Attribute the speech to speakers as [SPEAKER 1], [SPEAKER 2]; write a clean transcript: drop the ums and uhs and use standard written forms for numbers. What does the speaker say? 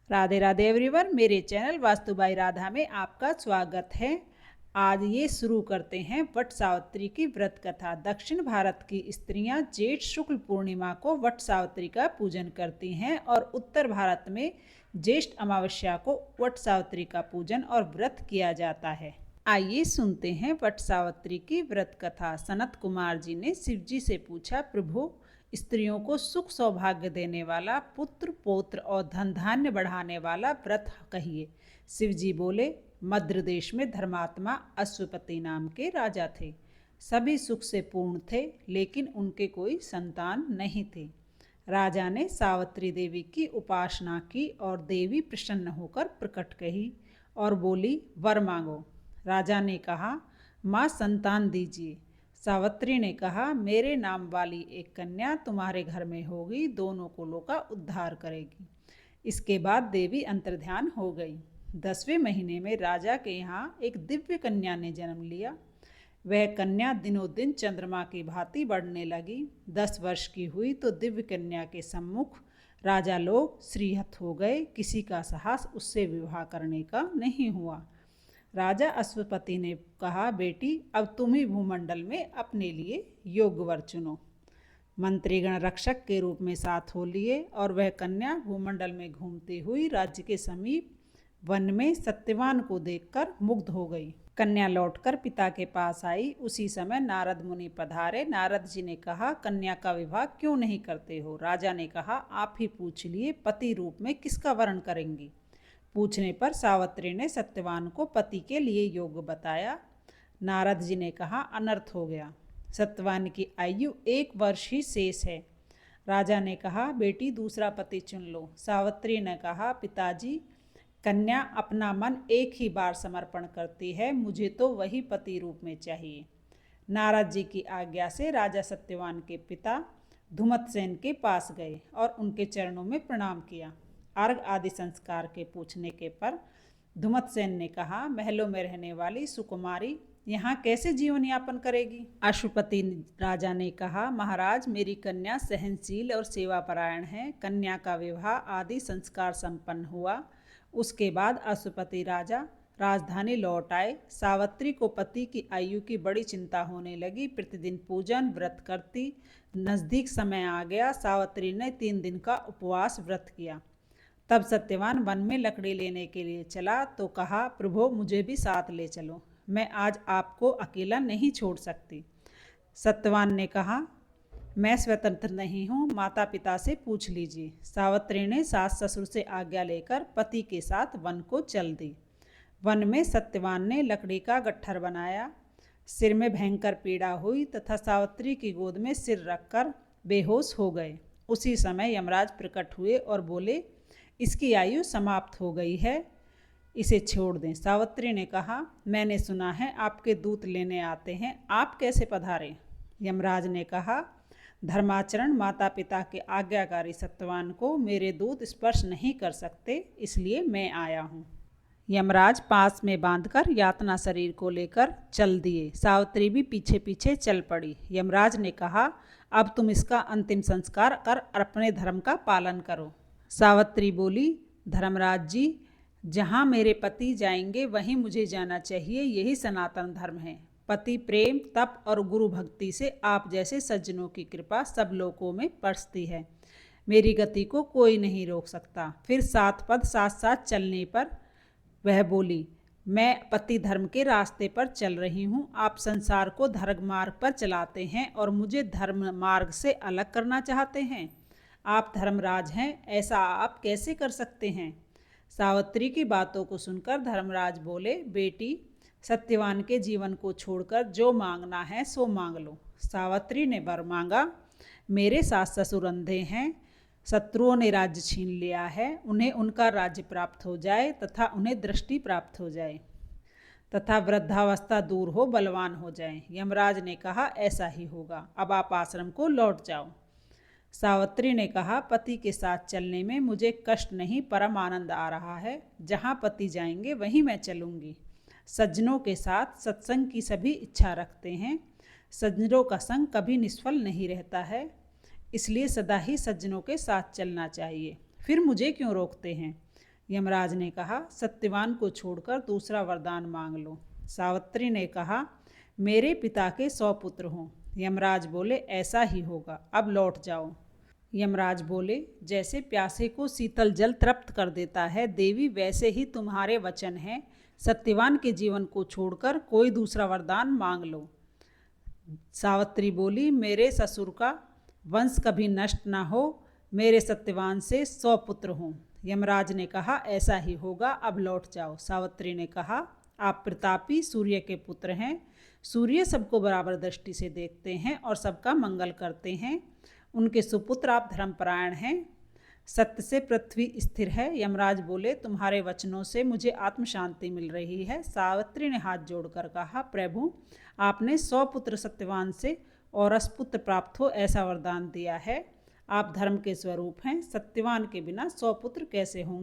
[SPEAKER 1] Radhe Radhe everyone, मेरे channel vastu by Radha में आपका स्वागत है। आज ये शुरू करते हैं वट सावित्री की व्रत कथा। दक्षिण भारत की स्त्रियां जेठ शुक्ल पूर्णिमा को वट सावित्री का पूजन करती हैं और उत्तर भारत में ज्येष्ठ अमावस्या को वट सावित्री का पूजन और व्रत किया जाता है। आइए सुनते हैं वट सावित्री की व्रत कथा। सनत कुमार जी ने शिव जी से पूछा, प्रभु स्त्रियों को सुख सौभाग्य देने वाला, पुत्र पौत्र और धन धान्य बढ़ाने वाला व्रत कहिए। शिव जी बोले, मध्य देश में धर्मात्मा अश्वपति नाम के राजा थे। सभी सुख से पूर्ण थे, लेकिन उनके कोई संतान नहीं थे। राजा ने सावित्री देवी की उपासना की और देवी प्रसन्न होकर प्रकट कही और बोली, वर मांगो। राजा ने कहा, माँ संतान दीजिए। सावित्री ने कहा, मेरे नाम वाली एक कन्या तुम्हारे घर में होगी, दोनों कुलों का उद्धार करेगी। इसके बाद देवी अंतर्ध्यान हो गई। 10वें महीने में राजा के यहाँ एक दिव्य कन्या ने जन्म लिया। वह कन्या दिनों दिन चंद्रमा की भांति बढ़ने लगी। 10 वर्ष की हुई तो दिव्य कन्या के सम्मुख राजा लोग श्रीहत हो गए। किसी का साहस उससे विवाह करने का नहीं हुआ। राजा अश्वपति ने कहा, बेटी अब तुम ही भूमंडल में अपने लिए योग्य वर चुनो। मंत्रीगण रक्षक के रूप में साथ हो लिए और वह कन्या भूमंडल में घूमती हुई राज्य के समीप वन में सत्यवान को देखकर मुग्ध हो गई। कन्या लौटकर पिता के पास आई। उसी समय नारद मुनि पधारे। नारद जी ने कहा, कन्या का विवाह क्यों नहीं करते हो? राजा ने कहा, आप ही पूछ लिए, पति रूप में किसका वर्ण करेंगी? पूछने पर सावित्री ने सत्यवान को पति के लिए योग्य बताया। नारद जी ने कहा, अनर्थ हो गया। सत्यवान की आयु 1 वर्ष ही शेष है। राजा ने कहा, बेटी दूसरा पति चुन लो। सावित्री ने कहा, पिताजी कन्या अपना मन एक ही बार समर्पण करती है, मुझे तो वही पति रूप में चाहिए। नारद जी की आज्ञा से राजा सत्यवान के पिता धुमतसेन के पास गए और उनके चरणों में प्रणाम किया। अर्घ आदि संस्कार के पूछने के पर धुमतसेन ने कहा, महलों में रहने वाली सुकुमारी यहाँ कैसे जीवन यापन करेगी? अश्वपति राजा ने कहा, महाराज मेरी कन्या सहनशील और सेवापरायण है। कन्या का विवाह आदि संस्कार संपन्न हुआ। उसके बाद अश्वपति राजा राजधानी लौट आए। सावित्री को पति की आयु की बड़ी चिंता होने लगी। प्रतिदिन पूजन व्रत करती। नजदीक समय आ गया। सावित्री ने 3 दिन का उपवास व्रत किया। तब सत्यवान वन में लकड़ी लेने के लिए चला तो कहा, प्रभु मुझे भी साथ ले चलो, मैं आज आपको अकेला नहीं छोड़ सकती। सत्यवान ने कहा, मैं स्वतंत्र नहीं हूँ, माता पिता से पूछ लीजिए। सावित्री ने सास ससुर से आज्ञा लेकर पति के साथ वन को चल दी। वन में सत्यवान ने लकड़ी का गट्ठर बनाया। सिर में भयंकर पीड़ा हुई तथा सावित्री की गोद में सिर रखकर बेहोश हो गए। उसी समय यमराज प्रकट हुए और बोले, इसकी आयु समाप्त हो गई है, इसे छोड़ दें। सावित्री ने कहा, मैंने सुना है आपके दूत लेने आते हैं, आप कैसे पधारे? यमराज ने कहा, धर्माचरण माता पिता के आज्ञाकारी सत्यवान को मेरे दूत स्पर्श नहीं कर सकते, इसलिए मैं आया हूँ। यमराज पास में बांधकर यातना शरीर को लेकर चल दिए। सावित्री भी पीछे पीछे चल पड़ी। यमराज ने कहा, अब तुम इसका अंतिम संस्कार कर अपने धर्म का पालन करो। सावित्री बोली, धर्मराज जी, जहाँ मेरे पति जाएंगे वहीं मुझे जाना चाहिए, यही सनातन धर्म है। पति प्रेम तप और गुरु भक्ति से आप जैसे सज्जनों की कृपा सब लोकों में बरसती है। मेरी गति को कोई नहीं रोक सकता। फिर 7 पद साथ साथ चलने पर वह बोली, मैं पति धर्म के रास्ते पर चल रही हूँ, आप संसार को धर्म मार्ग पर चलाते हैं और मुझे धर्म मार्ग से अलग करना चाहते हैं। आप धर्मराज हैं, ऐसा आप कैसे कर सकते हैं? सावित्री की बातों को सुनकर धर्मराज बोले, बेटी सत्यवान के जीवन को छोड़कर जो मांगना है सो मांग लो। सावित्री ने वर मांगा, मेरे सास ससुर अंधे हैं, शत्रुओं ने राज्य छीन लिया है, उन्हें उनका राज्य प्राप्त हो जाए तथा उन्हें दृष्टि प्राप्त हो जाए तथा वृद्धावस्था दूर हो, बलवान हो जाए। यमराज ने कहा, ऐसा ही होगा, अब आप आश्रम को लौट जाओ। सावित्री ने कहा, पति के साथ चलने में मुझे कष्ट नहीं, परम आनंद आ रहा है। जहाँ पति जाएंगे वहीं मैं चलूँगी। सज्जनों के साथ सत्संग की सभी इच्छा रखते हैं। सज्जनों का संग कभी निष्फल नहीं रहता है, इसलिए सदा ही सज्जनों के साथ चलना चाहिए। फिर मुझे क्यों रोकते हैं? यमराज ने कहा, सत्यवान को छोड़कर दूसरा वरदान मांग लो। सावित्री ने कहा, मेरे पिता के 100 पुत्र हों। यमराज बोले, ऐसा ही होगा, अब लौट जाओ। यमराज बोले, जैसे प्यासे को शीतल जल तृप्त कर देता है देवी, वैसे ही तुम्हारे वचन हैं। सत्यवान के जीवन को छोड़कर कोई दूसरा वरदान मांग लो। सावित्री बोली, मेरे ससुर का वंश कभी नष्ट ना हो, मेरे सत्यवान से 100 पुत्र हों। यमराज ने कहा, ऐसा ही होगा, अब लौट जाओ। सावित्री ने कहा, आप प्रतापी सूर्य के पुत्र हैं। सूर्य सबको बराबर दृष्टि से देखते हैं और सबका मंगल करते हैं। उनके सुपुत्र आप धर्मपरायण हैं। सत्य से पृथ्वी स्थिर है। यमराज बोले, तुम्हारे वचनों से मुझे आत्म शांति मिल रही है। सावित्री ने हाथ जोड़कर कहा, प्रभु, आपने 100 पुत्र सत्यवान से और असपुत्र प्राप्त हो ऐसा वरदान दिया है। आप धर्म के स्वरूप हैं। सत्यवान के बिना 100 पुत्र कैसे होंगे?